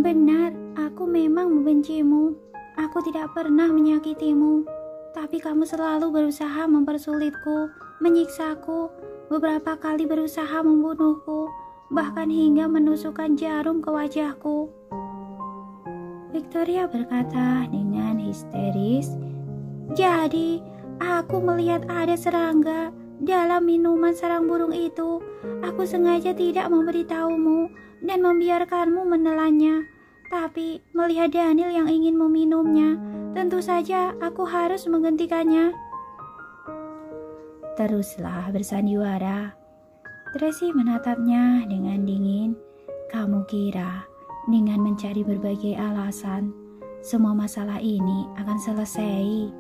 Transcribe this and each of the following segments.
Benar, aku memang membencimu. Aku tidak pernah menyakitimu. Tapi kamu selalu berusaha mempersulitku, menyiksaku, beberapa kali berusaha membunuhku, bahkan hingga menusukkan jarum ke wajahku. Victoria berkata dengan histeris, "Jadi, aku melihat ada serangga dalam minuman sarang burung itu. Aku sengaja tidak memberitahumu dan membiarkanmu menelannya. Tapi melihat Daniel yang ingin meminumnya, tentu saja aku harus menghentikannya." "Teruslah bersandiwara." Tracy menatapnya dengan dingin. "Kamu kira dengan mencari berbagai alasan semua masalah ini akan selesai?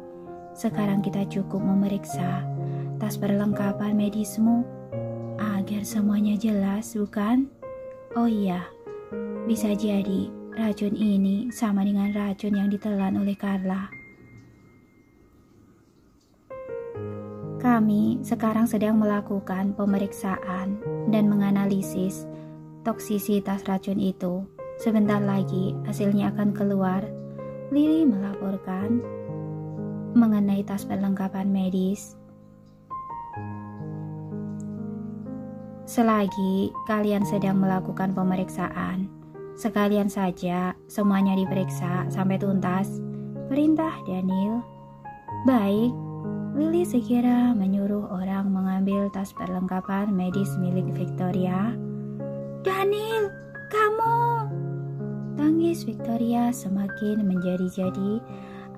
Sekarang kita cukup memeriksa tas perlengkapan medismu agar semuanya jelas, bukan? Oh iya, bisa jadi racun ini sama dengan racun yang ditelan oleh Carla. Kami sekarang sedang melakukan pemeriksaan dan menganalisis toksisitas racun itu. Sebentar lagi hasilnya akan keluar." Lily melaporkan mengenai tas perlengkapan medis. "Selagi kalian sedang melakukan pemeriksaan, sekalian saja semuanya diperiksa sampai tuntas," perintah Daniel. "Baik." Lily segera menyuruh orang mengambil tas perlengkapan medis milik Victoria. "Daniel, kamu!" Tangis Victoria semakin menjadi-jadi.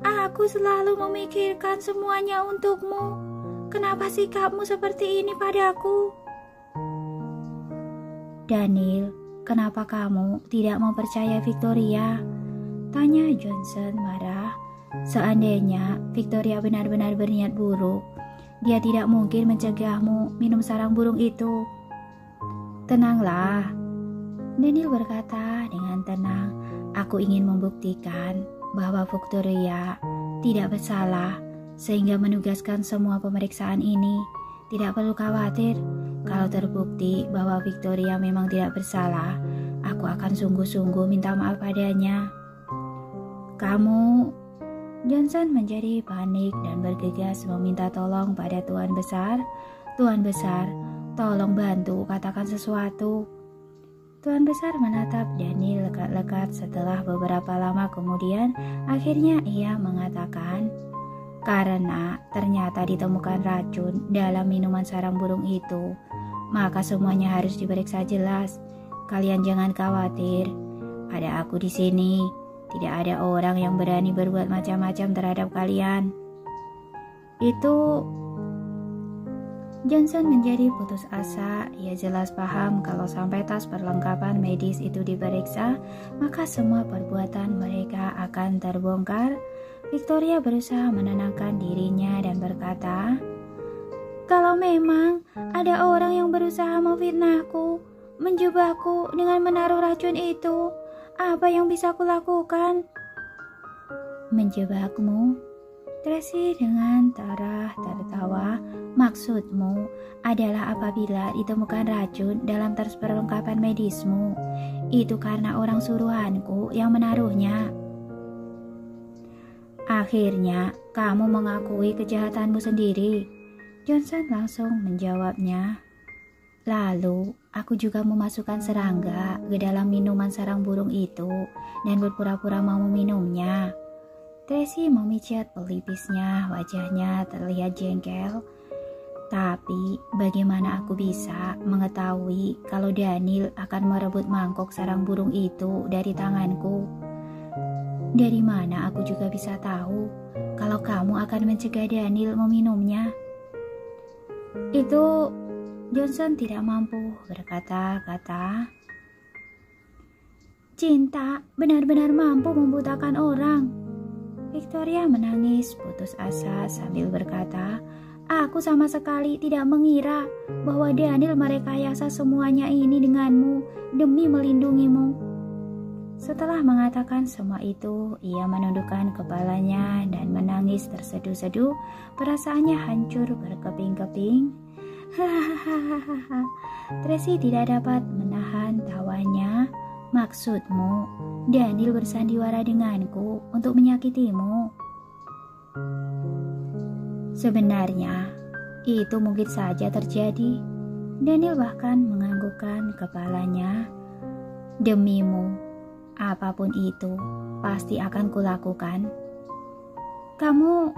"Aku selalu memikirkan semuanya untukmu. Kenapa sikapmu seperti ini padaku?" "Daniel, kenapa kamu tidak mempercayai Victoria?" tanya Johnson marah. "Seandainya Victoria benar-benar berniat buruk, dia tidak mungkin mencegahmu minum sarang burung itu." "Tenanglah," Daniel berkata dengan tenang. "Aku ingin membuktikan bahwa Victoria tidak bersalah sehingga menugaskan semua pemeriksaan ini. Tidak perlu khawatir. Kalau terbukti bahwa Victoria memang tidak bersalah, aku akan sungguh-sungguh minta maaf padanya." "Kamu..." Johnson menjadi panik dan bergegas meminta tolong pada Tuan Besar. "Tuan Besar, tolong bantu katakan sesuatu." Tuan Besar menatap Daniel lekat-lekat. Setelah beberapa lama kemudian, akhirnya ia mengatakan, "Karena ternyata ditemukan racun dalam minuman sarang burung itu, maka semuanya harus diperiksa jelas. Kalian jangan khawatir, ada aku di sini. Tidak ada orang yang berani berbuat macam-macam terhadap kalian." Itu Johnson menjadi putus asa. Ia jelas paham kalau sampai tas perlengkapan medis itu diperiksa, maka semua perbuatan mereka akan terbongkar. Victoria berusaha menenangkan dirinya dan berkata, "Kalau memang ada orang yang berusaha memfitnahku, menjebakku dengan menaruh racun itu, apa yang bisa kulakukan?" "Menjebakmu?" Tracy dengan tertawa. "Maksudmu adalah apabila ditemukan racun dalam tas perlengkapan medismu, itu karena orang suruhanku yang menaruhnya." "Akhirnya kamu mengakui kejahatanmu sendiri," Johnson langsung menjawabnya. "Lalu aku juga memasukkan serangga ke dalam minuman sarang burung itu dan berpura-pura mau meminumnya." Tracy memijat pelipisnya, wajahnya terlihat jengkel. "Tapi bagaimana aku bisa mengetahui kalau Daniel akan merebut mangkok sarang burung itu dari tanganku? Dari mana aku juga bisa tahu kalau kamu akan mencegah Daniel meminumnya?" Itu Johnson tidak mampu berkata-kata. "Cinta benar-benar mampu membutakan orang." Victoria menangis putus asa sambil berkata, "Aku sama sekali tidak mengira bahwa Daniel merekayasa semuanya ini denganmu demi melindungimu." Setelah mengatakan semua itu, ia menundukkan kepalanya dan menangis terseduh-seduh. Perasaannya hancur berkeping-keping. Hahaha. Tracy tidak dapat menahan tawanya. Maksudmu, Daniel bersandiwara denganku untuk menyakitimu? Sebenarnya, itu mungkin saja terjadi. Daniel bahkan menganggukkan kepalanya. Demimu, apapun itu, pasti akan kulakukan. Kamu,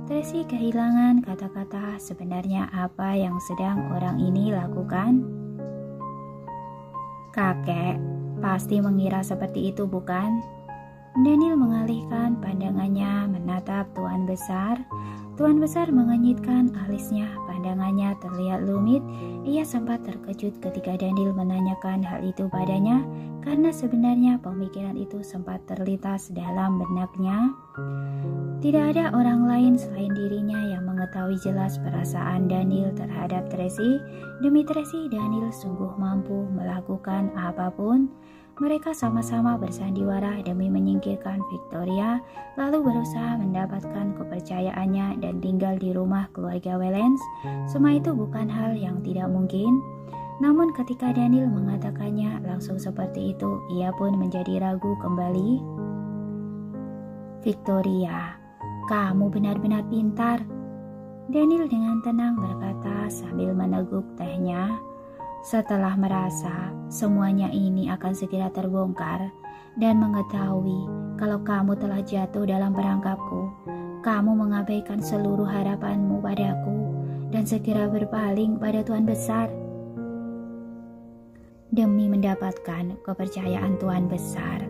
Tracy kehilangan kata-kata sebenarnya apa yang sedang orang ini lakukan. Kakek pasti mengira seperti itu, bukan? Daniel mengalihkan pandangannya menatap Tuan Besar. Tuan Besar mengenyitkan alisnya, pandangannya terlihat lumit. Ia sempat terkejut ketika Daniel menanyakan hal itu padanya, karena sebenarnya pemikiran itu sempat terlintas dalam benaknya. Tidak ada orang lain selain dirinya yang mengetahui jelas perasaan Daniel terhadap Tracy. Demi Tracy, Daniel sungguh mampu melakukan apapun. Mereka sama-sama bersandiwara demi menyingkirkan Victoria, lalu berusaha mendapatkan kepercayaannya dan tinggal di rumah keluarga Wellens. Semua itu bukan hal yang tidak mungkin. Namun ketika Daniel mengatakannya langsung seperti itu, ia pun menjadi ragu kembali. Victoria, kamu benar-benar pintar, Daniel dengan tenang berkata sambil meneguk tehnya. Setelah merasa semuanya ini akan segera terbongkar dan mengetahui kalau kamu telah jatuh dalam perangkapku, kamu mengabaikan seluruh harapanmu padaku dan segera berpaling pada Tuan Besar. Demi mendapatkan kepercayaan Tuan Besar,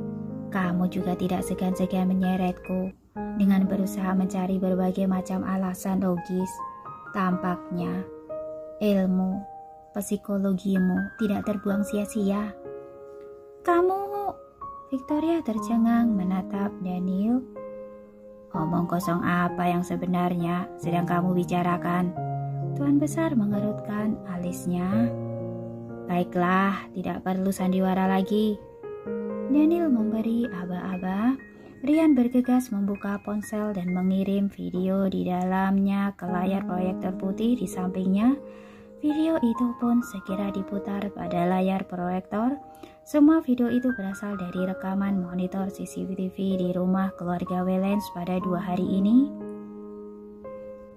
kamu juga tidak segan-segan menyeretku dengan berusaha mencari berbagai macam alasan logis. Tampaknya ilmu psikologimu tidak terbuang sia-sia. Kamu, Victoria tercengang menatap Daniel. Omong kosong apa yang sebenarnya sedang kamu bicarakan? Tuan Besar mengerutkan alisnya. Baiklah, tidak perlu sandiwara lagi. Daniel memberi aba-aba. Rian bergegas membuka ponsel dan mengirim video di dalamnya ke layar proyektor putih di sampingnya. Video itu pun segera diputar pada layar proyektor. Semua video itu berasal dari rekaman monitor CCTV di rumah keluarga Wellens pada 2 hari ini.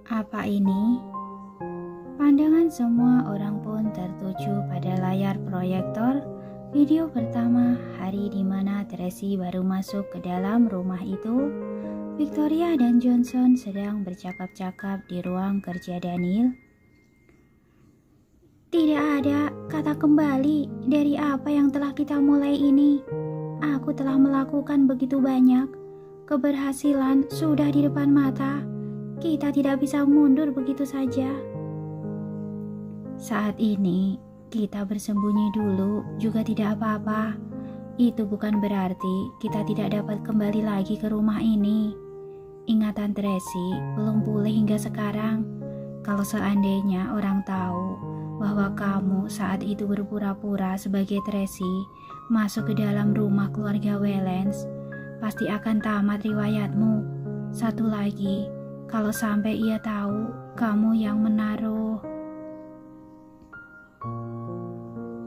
Apa ini? Pandangan semua orang pun tertuju pada layar proyektor. Video pertama, hari di mana Tracy baru masuk ke dalam rumah itu. Victoria dan Johnson sedang bercakap-cakap di ruang kerja Daniel. Tidak ada kata kembali dari apa yang telah kita mulai ini. Aku telah melakukan begitu banyak. Keberhasilan sudah di depan mata. Kita tidak bisa mundur begitu saja. Saat ini, kita bersembunyi dulu juga tidak apa-apa. Itu bukan berarti kita tidak dapat kembali lagi ke rumah ini. Ingatan Tracy belum pulih hingga sekarang. Kalau seandainya orang tahu bahwa kamu saat itu berpura-pura sebagai Tracy masuk ke dalam rumah keluarga Wellens, pasti akan tamat riwayatmu. Satu lagi, kalau sampai ia tahu kamu yang menaruh.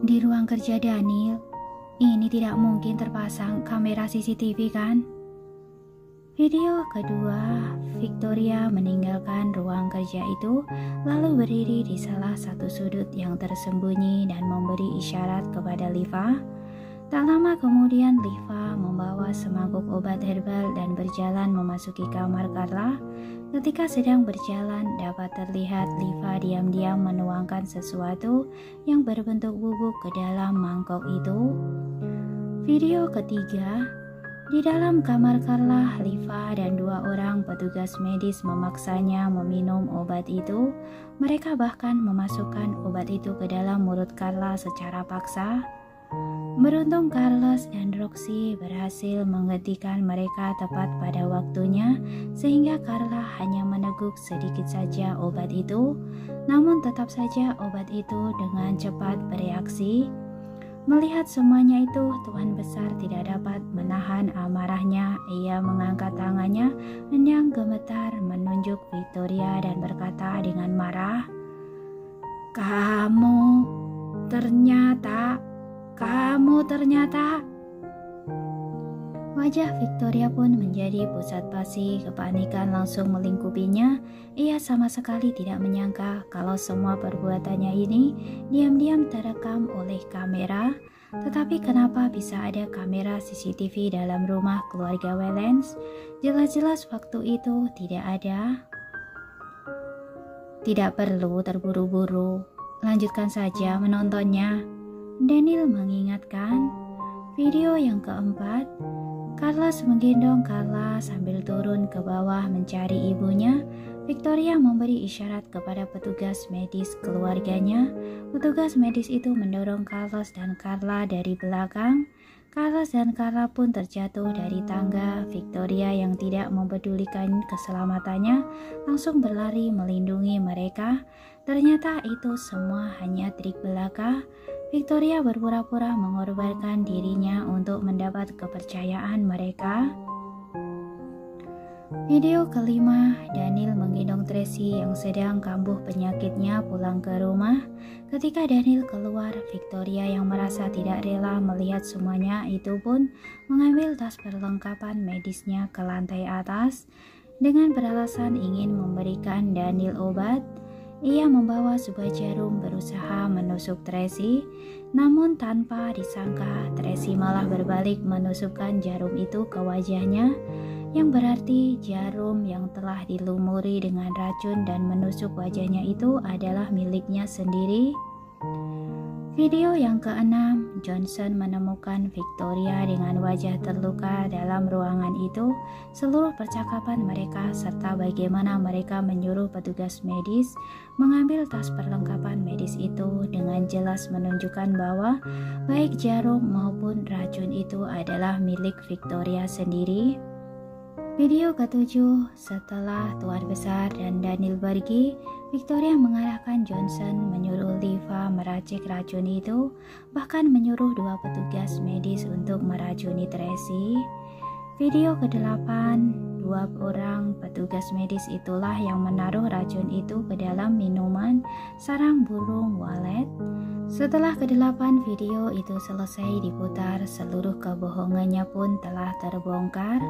Di ruang kerja Daniel, ini tidak mungkin terpasang kamera CCTV kan? Video kedua, Victoria meninggalkan ruang kerja itu, lalu berdiri di salah satu sudut yang tersembunyi dan memberi isyarat kepada Liva. Tak lama kemudian Liva membawa semangkuk obat herbal dan berjalan memasuki kamar Carla. Ketika sedang berjalan, dapat terlihat Liva diam-diam menuangkan sesuatu yang berbentuk bubuk ke dalam mangkok itu. Video ketiga, di dalam kamar Carla, Liva dan 2 orang petugas medis memaksanya meminum obat itu. Mereka bahkan memasukkan obat itu ke dalam mulut Carla secara paksa. Beruntung Carlos dan Roxy berhasil menghentikan mereka tepat pada waktunya, sehingga Carla hanya meneguk sedikit saja obat itu. Namun tetap saja obat itu dengan cepat bereaksi. Melihat semuanya itu, Tuan Besar tidak dapat menahan amarahnya. Ia mengangkat tangannya yang gemetar menunjuk Victoria dan berkata dengan marah, "Kamu, ternyata Kamu ternyata... Wajah Victoria pun menjadi pusat pasi kepanikan langsung melingkupinya. Ia sama sekali tidak menyangka kalau semua perbuatannya ini diam-diam terekam oleh kamera. Tetapi kenapa bisa ada kamera CCTV dalam rumah keluarga Wellens? Jelas-jelas waktu itu tidak ada. Tidak perlu terburu-buru, lanjutkan saja menontonnya, Daniel mengingatkan. Video yang keempat, Carlos menggendong Carla sambil turun ke bawah mencari ibunya. Victoria memberi isyarat kepada petugas medis keluarganya. Petugas medis itu mendorong Carlos dan Carla dari belakang. Carlos dan Carla pun terjatuh dari tangga. Victoria yang tidak mempedulikan keselamatannya langsung berlari melindungi mereka. Ternyata itu semua hanya trik belaka. Victoria berpura-pura mengorbankan dirinya untuk mendapat kepercayaan mereka. Video kelima, Daniel menggendong Tracy yang sedang kambuh penyakitnya pulang ke rumah. Ketika Daniel keluar, Victoria yang merasa tidak rela melihat semuanya itu pun mengambil tas perlengkapan medisnya ke lantai atas. Dengan beralasan ingin memberikan Daniel obat, ia membawa sebuah jarum berusaha menusuk Tracy. Namun tanpa disangka, Tracy malah berbalik menusukkan jarum itu ke wajahnya, yang berarti jarum yang telah dilumuri dengan racun dan menusuk wajahnya itu adalah miliknya sendiri. Video yang keenam, Johnson menemukan Victoria dengan wajah terluka dalam ruangan itu. Seluruh percakapan mereka serta bagaimana mereka menyuruh petugas medis mengambil tas perlengkapan medis itu dengan jelas menunjukkan bahwa baik jarum maupun racun itu adalah milik Victoria sendiri. Video ketujuh, setelah Tuan Besar dan Daniel pergi, Victoria mengarahkan Johnson menyuruh Liva meracik racun itu, bahkan menyuruh dua petugas medis untuk meracuni Tracy. Video ke-8, dua orang petugas medis itulah yang menaruh racun itu ke dalam minuman sarang burung walet. Setelah ke-8 video itu selesai diputar, seluruh kebohongannya pun telah terbongkar.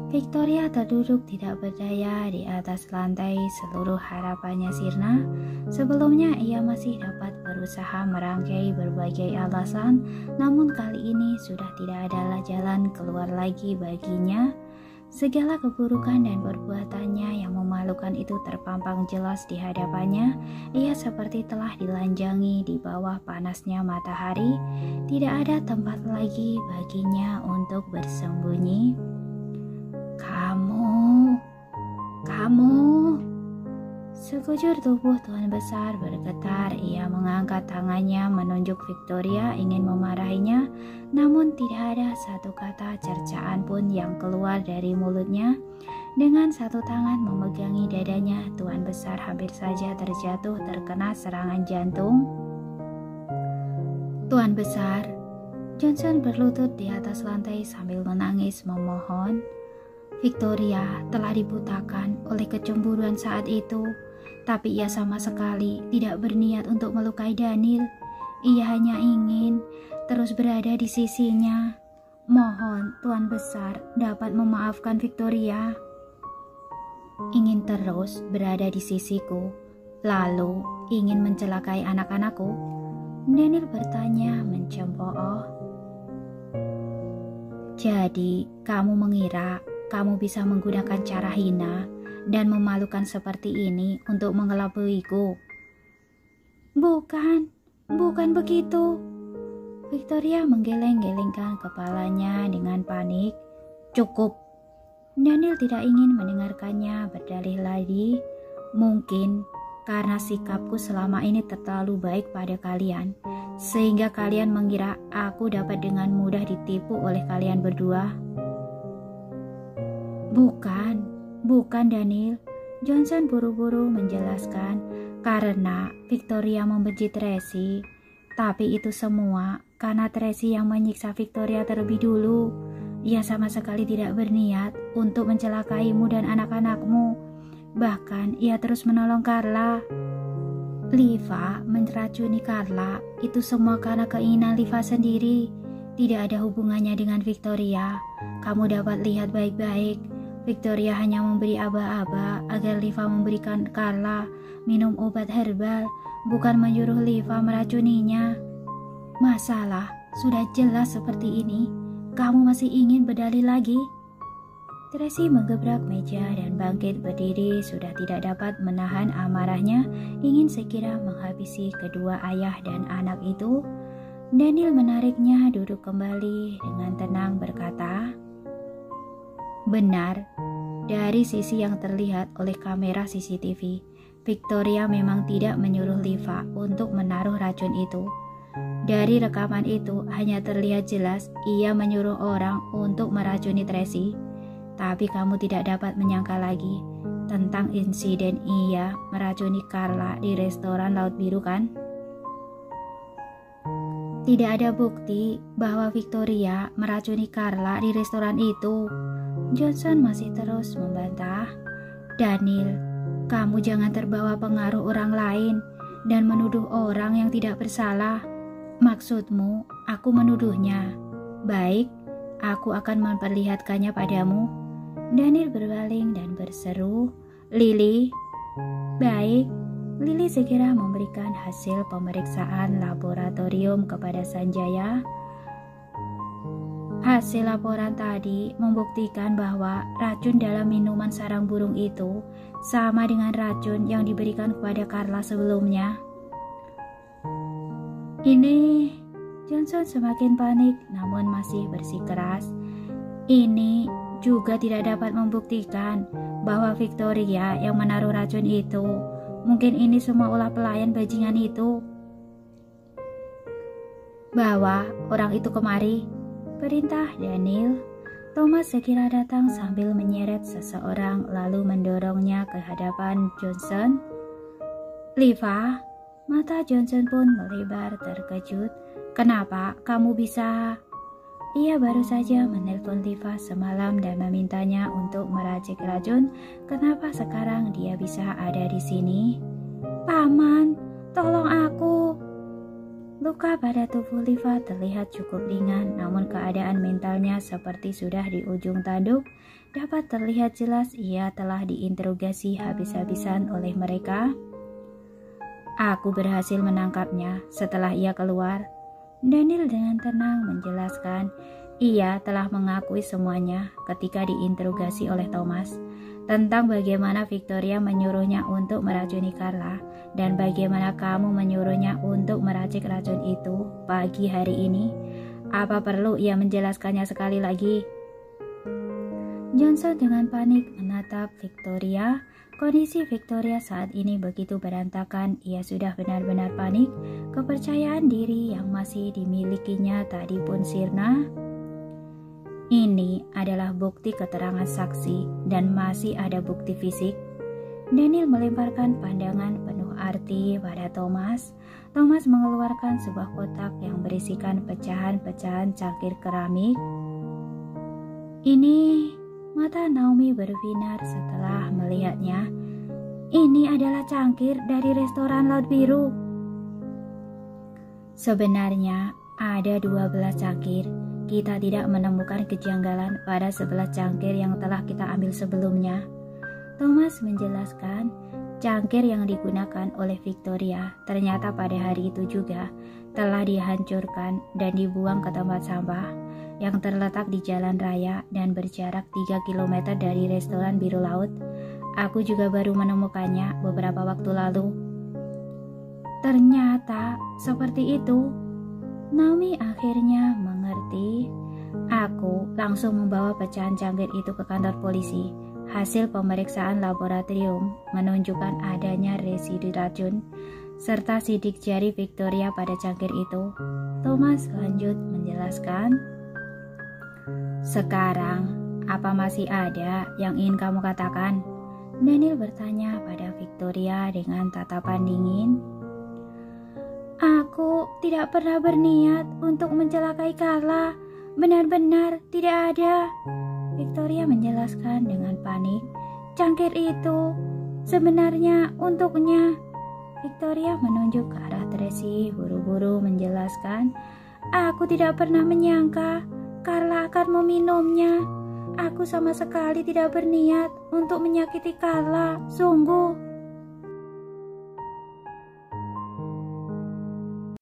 Victoria terduduk tidak berdaya di atas lantai, seluruh harapannya sirna. Sebelumnya ia masih dapat berusaha merangkai berbagai alasan, namun kali ini sudah tidak ada jalan keluar lagi baginya. Segala keburukan dan perbuatannya yang memalukan itu terpampang jelas di hadapannya. Ia seperti telah dilanjangi di bawah panasnya matahari. Tidak ada tempat lagi baginya untuk bersembunyi. Kamu. Sekujur tubuh Tuan Besar bergetar. Ia mengangkat tangannya menunjuk Victoria ingin memarahinya, namun tidak ada satu kata cercaan pun yang keluar dari mulutnya. Dengan satu tangan memegangi dadanya, Tuan Besar hampir saja terjatuh terkena serangan jantung. Tuan Besar, Johnson berlutut di atas lantai sambil menangis memohon. Victoria telah dibutakan oleh kecemburuan saat itu, tapi ia sama sekali tidak berniat untuk melukai Daniel. Ia hanya ingin terus berada di sisinya. Mohon Tuan Besar dapat memaafkan Victoria. Ingin terus berada di sisiku, lalu ingin mencelakai anak-anakku? Daniel bertanya mencemooh. Jadi kamu mengira kamu bisa menggunakan cara hina dan memalukan seperti ini untuk mengelabuiku? Bukan begitu. Victoria menggeleng-gelengkan kepalanya dengan panik. Cukup. Daniel tidak ingin mendengarkannya berdalih lagi. Mungkin karena sikapku selama ini terlalu baik pada kalian, sehingga kalian mengira aku dapat dengan mudah ditipu oleh kalian berdua. Bukan Daniel. Johnson buru-buru menjelaskan, karena Victoria membenci Tracy. Tapi itu semua karena Tracy yang menyiksa Victoria terlebih dulu. Ia sama sekali tidak berniat untuk mencelakaimu dan anak-anakmu. Bahkan ia terus menolong Carla. Liva meracuni Carla, itu semua karena keinginan Liva sendiri. Tidak ada hubungannya dengan Victoria. Kamu dapat lihat baik-baik. Victoria hanya memberi aba-aba agar Liva memberikan Carla minum obat herbal, bukan menyuruh Liva meracuninya. Masalah sudah jelas seperti ini. Kamu masih ingin berdalih lagi? Tracy menggebrak meja dan bangkit berdiri, sudah tidak dapat menahan amarahnya, ingin segera menghabisi kedua ayah dan anak itu. Daniel menariknya duduk kembali dengan tenang berkata, "Benar, dari sisi yang terlihat oleh kamera CCTV, Victoria memang tidak menyuruh Liva untuk menaruh racun itu. Dari rekaman itu hanya terlihat jelas ia menyuruh orang untuk meracuni Tracy. Tapi kamu tidak dapat menyangka lagi tentang insiden ia meracuni Carla di restoran Laut Biru, kan? Tidak ada bukti bahwa Victoria meracuni Carla di restoran itu." Johnson masih terus membantah. "Daniel, kamu jangan terbawa pengaruh orang lain dan menuduh orang yang tidak bersalah. Maksudmu, aku menuduhnya. Baik, aku akan memperlihatkannya padamu." Daniel berpaling dan berseru, "Lily." "Baik." Lily segera memberikan hasil pemeriksaan laboratorium kepada Sanjaya. Hasil laporan tadi membuktikan bahwa racun dalam minuman sarang burung itu sama dengan racun yang diberikan kepada Carla sebelumnya. Ini Johnson semakin panik namun masih bersikeras. Ini juga tidak dapat membuktikan bahwa Victoria yang menaruh racun itu. Mungkin ini semua ulah pelayan bajingan itu. "Bawa orang itu kemari," perintah Daniel. Thomas segera datang sambil menyeret seseorang lalu mendorongnya ke hadapan Johnson. "Liva." Mata Johnson pun melebar terkejut. "Kenapa kamu bisa?" Ia baru saja menelpon Liva semalam dan memintanya untuk meracik racun. Kenapa sekarang dia bisa ada di sini? "Paman, tolong aku." Luka pada tubuh Liva terlihat cukup ringan, namun keadaan mentalnya seperti sudah di ujung tanduk. Dapat terlihat jelas ia telah diinterogasi habis-habisan oleh mereka. "Aku berhasil menangkapnya setelah ia keluar." Daniel dengan tenang menjelaskan. Ia telah mengakui semuanya ketika diinterogasi oleh Thomas tentang bagaimana Victoria menyuruhnya untuk meracuni Carla dan bagaimana kamu menyuruhnya untuk meracik racun itu pagi hari ini. Apa perlu ia menjelaskannya sekali lagi? Johnson dengan panik menatap Victoria. Kondisi Victoria saat ini begitu berantakan, ia sudah benar-benar panik. Kepercayaan diri yang masih dimilikinya tadi pun sirna. "Ini adalah bukti keterangan saksi dan masih ada bukti fisik." Daniel melemparkan pandangan penuh arti pada Thomas. Thomas mengeluarkan sebuah kotak yang berisikan pecahan-pecahan cangkir keramik. "Ini..." Mata Naomi berbinar setelah melihatnya. "Ini adalah cangkir dari restoran Laut Biru." "Sebenarnya ada 12 cangkir. Kita tidak menemukan kejanggalan pada 11 cangkir yang telah kita ambil sebelumnya." Thomas menjelaskan. Cangkir yang digunakan oleh Victoria ternyata pada hari itu juga telah dihancurkan dan dibuang ke tempat sampah yang terletak di jalan raya dan berjarak 3 km dari restoran Biru Laut. Aku juga baru menemukannya beberapa waktu lalu." "Ternyata seperti itu." Naomi akhirnya mengerti. "Aku langsung membawa pecahan cangkir itu ke kantor polisi. Hasil pemeriksaan laboratorium menunjukkan adanya residu racun serta sidik jari Victoria pada cangkir itu." Thomas lanjut menjelaskan. "Sekarang, apa masih ada yang ingin kamu katakan?" Daniel bertanya pada Victoria dengan tatapan dingin. "Aku tidak pernah berniat untuk mencelakai Carla. Benar-benar tidak ada." Victoria menjelaskan dengan panik. "Cangkir itu sebenarnya untuknya." Victoria menunjuk ke arah Tracy, buru-buru menjelaskan, "Aku tidak pernah menyangka Carla akan meminumnya. Aku sama sekali tidak berniat untuk menyakiti Carla.